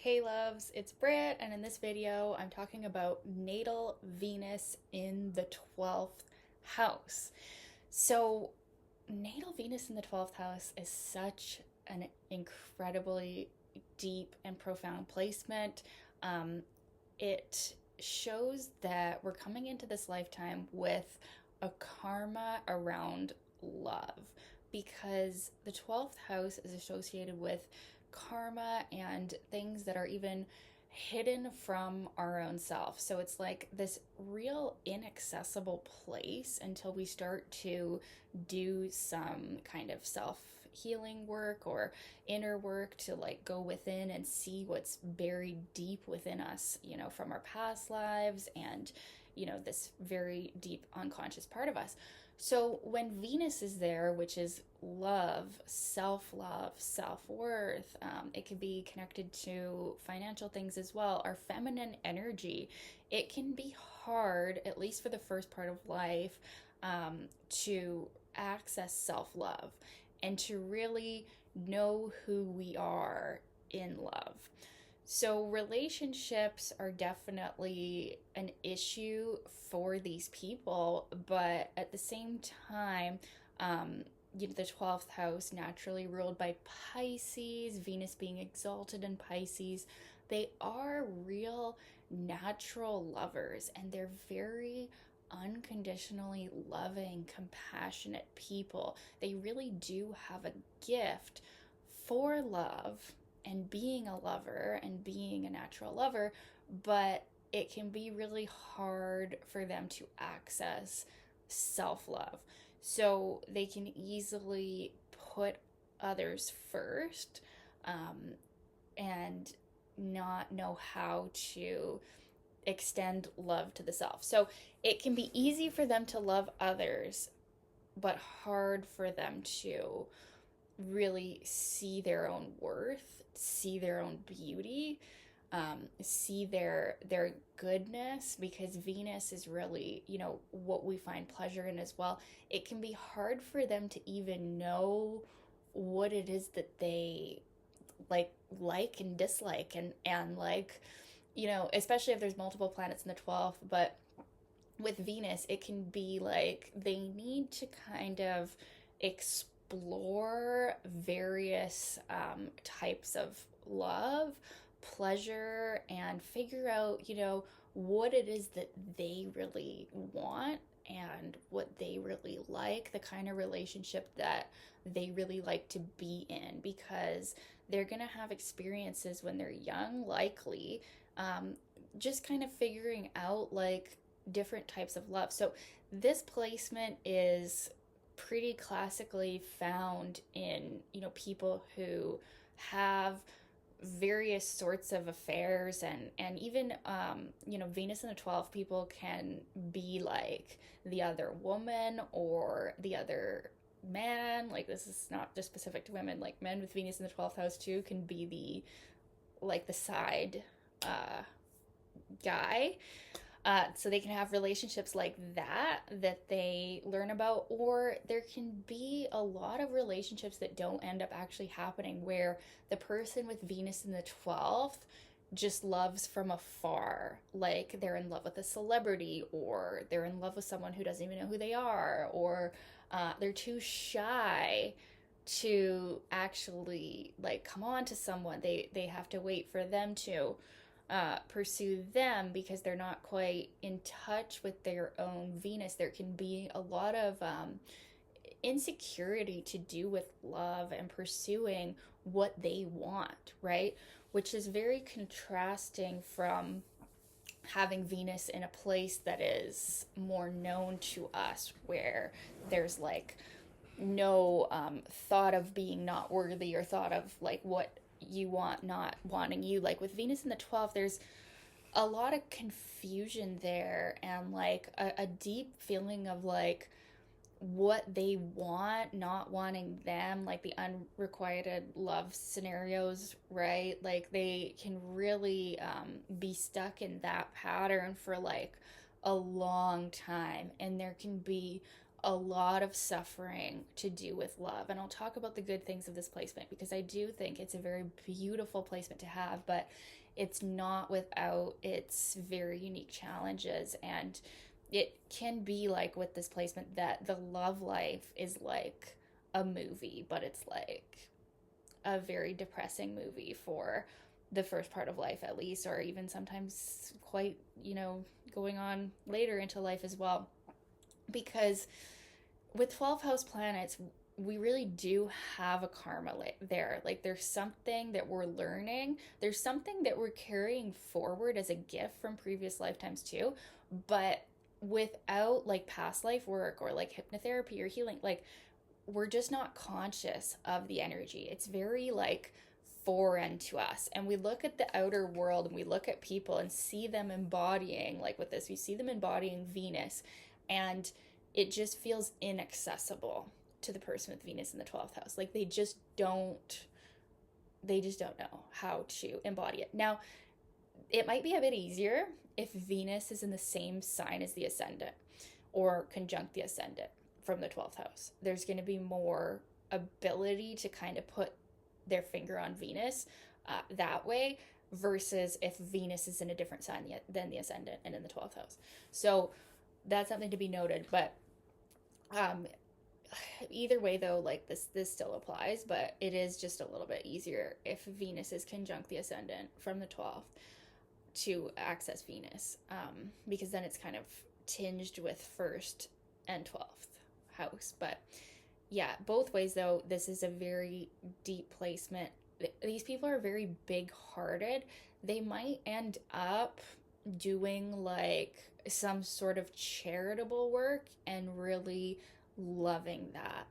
Hey loves, it's Britt, and in this video I'm talking about natal Venus in the 12th house. So, natal Venus in the 12th house is such an incredibly deep and profound placement. Um, it shows that we're coming into this lifetime with a karma around love because the 12th house is associated with karma and things that are even hidden from our own self. So it's like this real inaccessible place until we start to do some kind of self healing work or inner work to like go within and see what's buried deep within us, from our past lives and, this very deep unconscious part of us. So when Venus is there, which is love, self worth, it can be connected to financial things as well, our feminine energy, it can be hard, at least for the first part of life, to access self love and to really know who we are in love. So, relationships are definitely an issue for these people, but at the same time, the 12th house, naturally ruled by Pisces, Venus being exalted in Pisces, they are real natural lovers and they're very unconditionally loving, compassionate people. They really do have a gift for love and being a lover and being a natural lover, but it can be really hard for them to access self love. So they can easily put others first, and not know how to extend love to the self. So it can be easy for them to love others, but hard for them to really see their own worth, see their own beauty, see their goodness, because Venus is really, what we find pleasure in as well. It can be hard for them to even know what it is that they like and dislike and like, especially if there's multiple planets in the 12th, but with Venus, it can be like they need to kind of explore various types of love, pleasure, and figure out, what it is that they really want and what they really like, the kind of relationship that they really like to be in, because they're going to have experiences when they're young, likely, just kind of figuring out like different types of love. So this placement is pretty classically found in, people who have various sorts of affairs, and even Venus in the 12th, people can be like the other woman or the other man. Like, this is not just specific to women, like men with Venus in the 12th house too can be the side guy. So they can have relationships like that they learn about, or there can be a lot of relationships that don't end up actually happening, where the person with Venus in the 12th just loves from afar. Like they're in love with a celebrity, or they're in love with someone who doesn't even know who they are, or they're too shy to actually like come on to someone. They have to wait for them to pursue them because they're not quite in touch with their own Venus. There can be a lot of insecurity to do with love and pursuing what they want, right? Which is very contrasting from having Venus in a place that is more known to us, where there's like no thought of being not worthy or thought of like what you want not wanting you. Like with Venus in the 12th, there's a lot of confusion there, and like a deep feeling of like what they want not wanting them, like the unrequited love scenarios, right? Like they can really be stuck in that pattern for like a long time, and there can be a lot of suffering to do with love. And I'll talk about the good things of this placement because I do think it's a very beautiful placement to have, but it's not without its very unique challenges. And it can be like with this placement that the love life is like a movie, but it's like a very depressing movie for the first part of life, at least, or even sometimes quite, going on later into life as well. Because with 12 house planets, we really do have a karma there. Like, there's something that we're learning, there's something that we're carrying forward as a gift from previous lifetimes too. But without like past life work or like hypnotherapy or healing, like, we're just not conscious of the energy. It's very like foreign to us. And we look at the outer world and we look at people and see them embodying, like with this, we see them embodying Venus, and it just feels inaccessible to the person with Venus in the 12th house. Like, they just don't know how to embody it. Now, it might be a bit easier if Venus is in the same sign as the ascendant or conjunct the ascendant from the 12th house. There's going to be more ability to kind of put their finger on Venus that way, versus if Venus is in a different sign than the ascendant and in the 12th house. So that's something to be noted. But either way, though, like this still applies, but it is just a little bit easier if Venus is conjunct the ascendant from the 12th to access Venus, because then it's kind of tinged with first and 12th house. But yeah, both ways though, this is a very deep placement. These people are very big hearted. They might end up doing like some sort of charitable work and really loving that.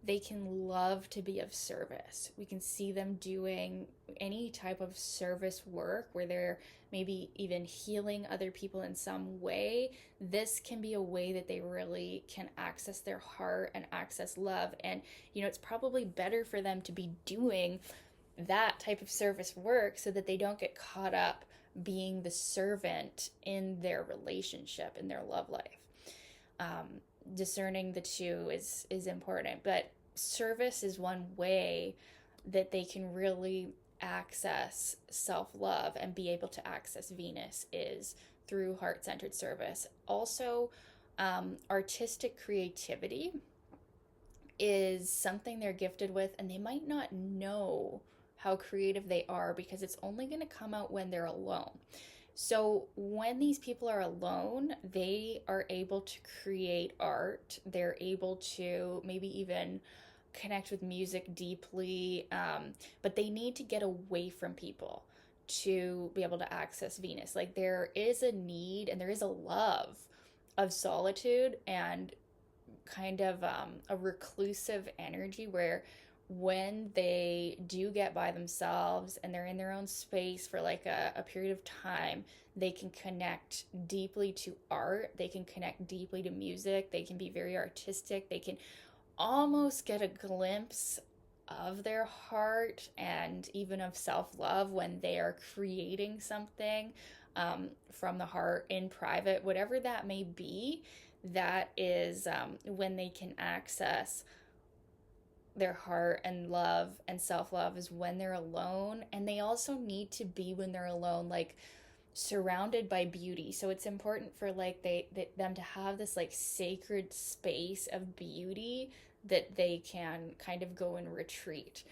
They can love to be of service. We can see them doing any type of service work where they're maybe even healing other people in some way. This can be a way that they really can access their heart and access love. And, it's probably better for them to be doing that type of service work so that they don't get caught up being the servant in their relationship, in their love life. Discerning the two is important, but service is one way that they can really access self-love and be able to access Venus, is through heart-centered service. Also, artistic creativity is something they're gifted with, and they might not know how creative they are because it's only going to come out when they're alone. So when these people are alone, they are able to create art. They're able to maybe even connect with music deeply, but they need to get away from people to be able to access Venus. Like, there is a need and there is a love of solitude and kind of a reclusive energy where when they do get by themselves and they're in their own space for like a period of time, they can connect deeply to art. They can connect deeply to music. They can be very artistic. They can almost get a glimpse of their heart and even of self-love when they are creating something from the heart in private, whatever that may be. That is when they can access their heart and love and self-love, is when they're alone. And they also need to be, when they're alone, like surrounded by beauty. So it's important for like them to have this like sacred space of beauty that they can kind of go and retreat.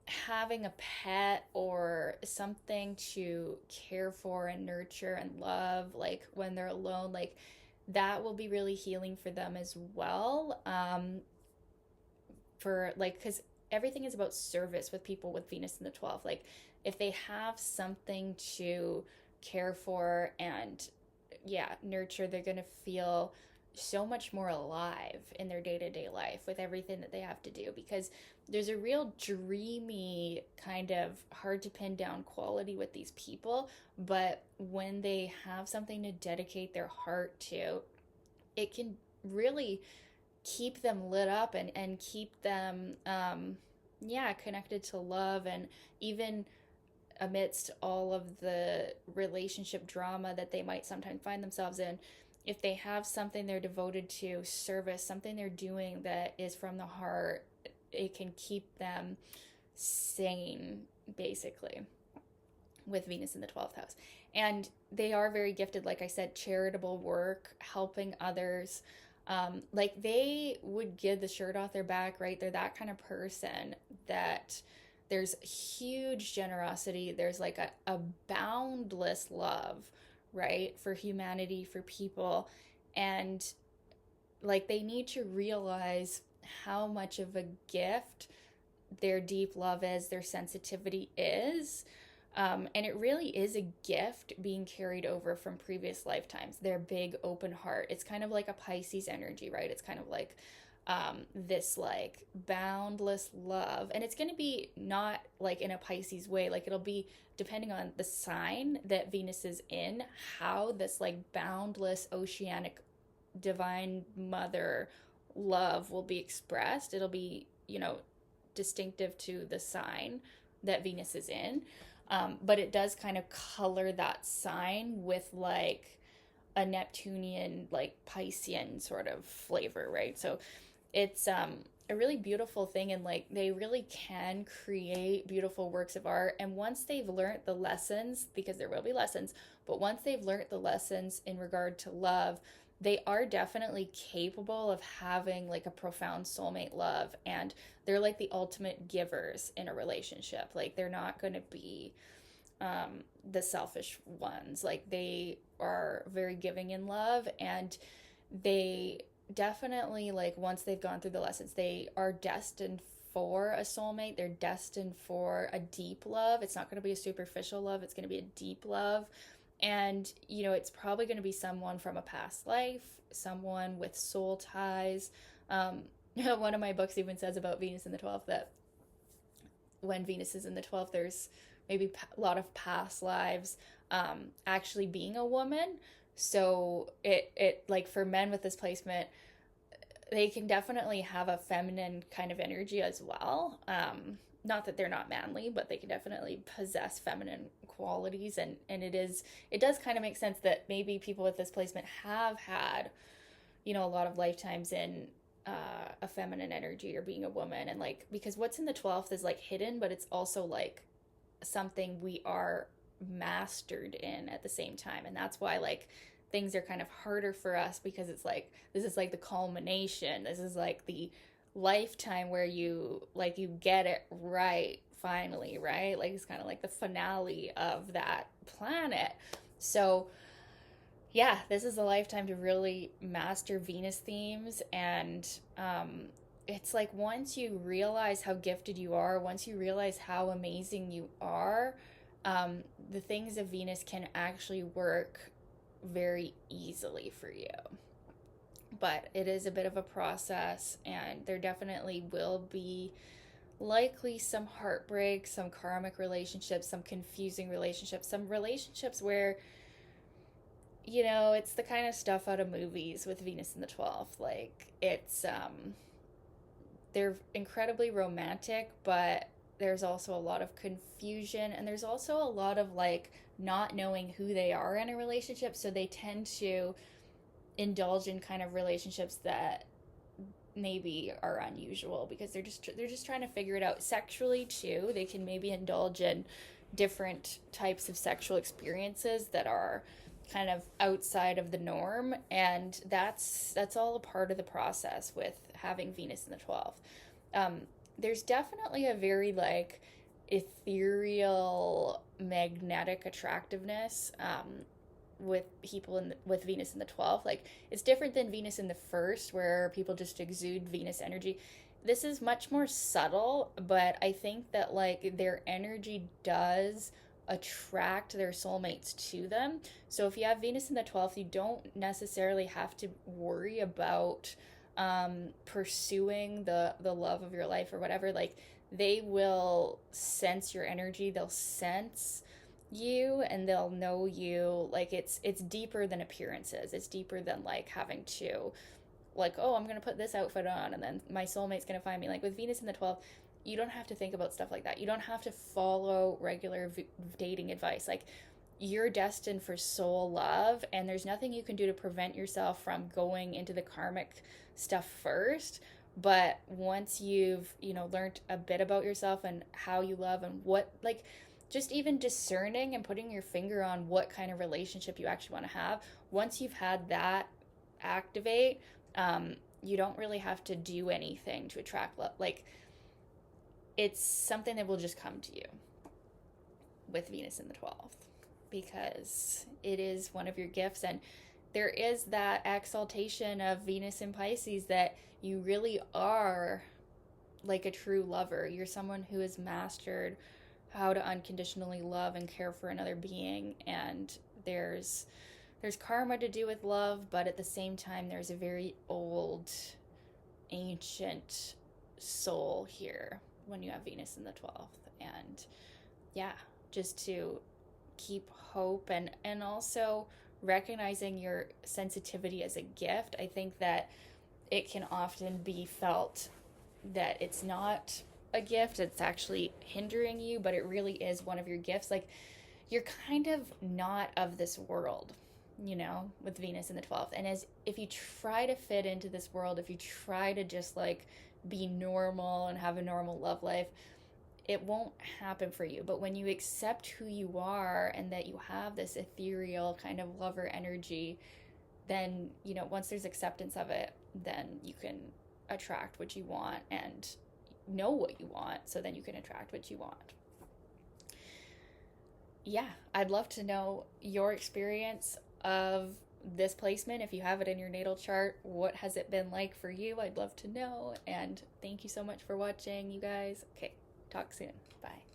Having a pet or something to care for and nurture and love, like when they're alone, like that will be really healing for them as well. For like, because everything is about service with people with Venus in the 12th. Like, if they have something to care for and nurture, they're gonna feel so much more alive in their day-to-day life with everything that they have to do, because there's a real dreamy kind of hard to pin down quality with these people. But when they have something to dedicate their heart to, it can really keep them lit up and keep them connected to love. And even amidst all of the relationship drama that they might sometimes find themselves in, if they have something they're devoted to, service, something they're doing that is from the heart, it can keep them sane, basically, with Venus in the 12th house. And they are very gifted, like I said, charitable work, helping others. Like they would give the shirt off their back, right? They're that kind of person that there's huge generosity. There's like a boundless love, right? For humanity, for people. And like they need to realize how much of a gift their deep love is, their sensitivity is. And it really is a gift being carried over from previous lifetimes. Their big open heart. It's kind of like a Pisces energy, right? It's kind of like this like boundless love. And it's going to be not like in a Pisces way. Like it'll be depending on the sign that Venus is in, how this like boundless oceanic divine mother love will be expressed. It'll be, distinctive to the sign that Venus is in. But it does kind of color that sign with like a Neptunian, like Piscean sort of flavor, right? So it's a really beautiful thing, and like they really can create beautiful works of art. And once they've learned the lessons, because there will be lessons, but once they've learned the lessons in regard to love, they are definitely capable of having like a profound soulmate love, and they're like the ultimate givers in a relationship. Like they're not going to be the selfish ones. Like they are very giving in love, and they definitely, like once they've gone through the lessons, they are destined for a soulmate. They're destined for a deep love. It's not going to be a superficial love. It's going to be a deep love. And, it's probably going to be someone from a past life, someone with soul ties. One of my books even says about Venus in the 12th that when Venus is in the 12th, there's maybe a lot of past lives actually being a woman. So it like for men with this placement, they can definitely have a feminine kind of energy as well. Not that they're not manly, but they can definitely possess feminine qualities. And it does kind of make sense that maybe people with this placement have had, a lot of lifetimes in a feminine energy or being a woman. And like, because what's in the 12th is like hidden, but it's also like something we are mastered in at the same time. And that's why like things are kind of harder for us, because it's like, this is like the culmination. This is like the lifetime where you get it right finally, right? Like it's kind of like the finale of that planet. So yeah, this is a lifetime to really master Venus themes. And it's like once you realize how gifted you are, once you realize how amazing you are, the things of Venus can actually work very easily for you. But it is a bit of a process, and there definitely will be likely some heartbreak, some karmic relationships, some confusing relationships, some relationships where, it's the kind of stuff out of movies with Venus in the 12th. Like, it's, they're incredibly romantic, but there's also a lot of confusion, and there's also a lot of, like, not knowing who they are in a relationship, so they tend to indulge in kind of relationships that maybe are unusual because they're just trying to figure it out. Sexually too, they can maybe indulge in different types of sexual experiences that are kind of outside of the norm, and that's all a part of the process with having Venus in the 12th. There's definitely a very like ethereal magnetic attractiveness with people with Venus in the 12th. Like it's different than Venus in the first, where people just exude Venus energy. This is much more subtle, but I think that like their energy does attract their soulmates to them. So if you have Venus in the 12th, you don't necessarily have to worry about pursuing the love of your life or whatever. Like they will sense your energy, they'll sense you, and they'll know you. Like it's deeper than appearances. It's deeper than like having to like, oh, I'm gonna put this outfit on and then my soulmate's gonna find me. Like with Venus in the 12th, you don't have to think about stuff like that. You don't have to follow regular dating advice. Like you're destined for soul love, and there's nothing you can do to prevent yourself from going into the karmic stuff first. But once you've, learned a bit about yourself and how you love and what, like, just even discerning and putting your finger on what kind of relationship you actually want to have, once you've had that activate, you don't really have to do anything to attract love. Like, it's something that will just come to you with Venus in the 12th, because it is one of your gifts. And there is that exaltation of Venus in Pisces that you really are like a true lover. You're someone who has mastered how to unconditionally love and care for another being. And there's karma to do with love, but at the same time there's a very old, ancient soul here when you have Venus in the 12th. And yeah, just to keep hope, and also recognizing your sensitivity as a gift. I think that it can often be felt that it's not a gift, it's actually hindering you, but it really is one of your gifts. Like, you're kind of not of this world, with Venus in the 12th. And as if you try to fit into this world, if you try to just like be normal and have a normal love life, it won't happen for you. But when you accept who you are and that you have this ethereal kind of lover energy, then, once there's acceptance of it, then you can attract what you want and know what you want, so then you can attract what you want. Yeah, I'd love to know your experience of this placement. If you have it in your natal chart, what has it been like for you? I'd love to know. And thank you so much for watching, you guys. Okay, talk soon. Bye.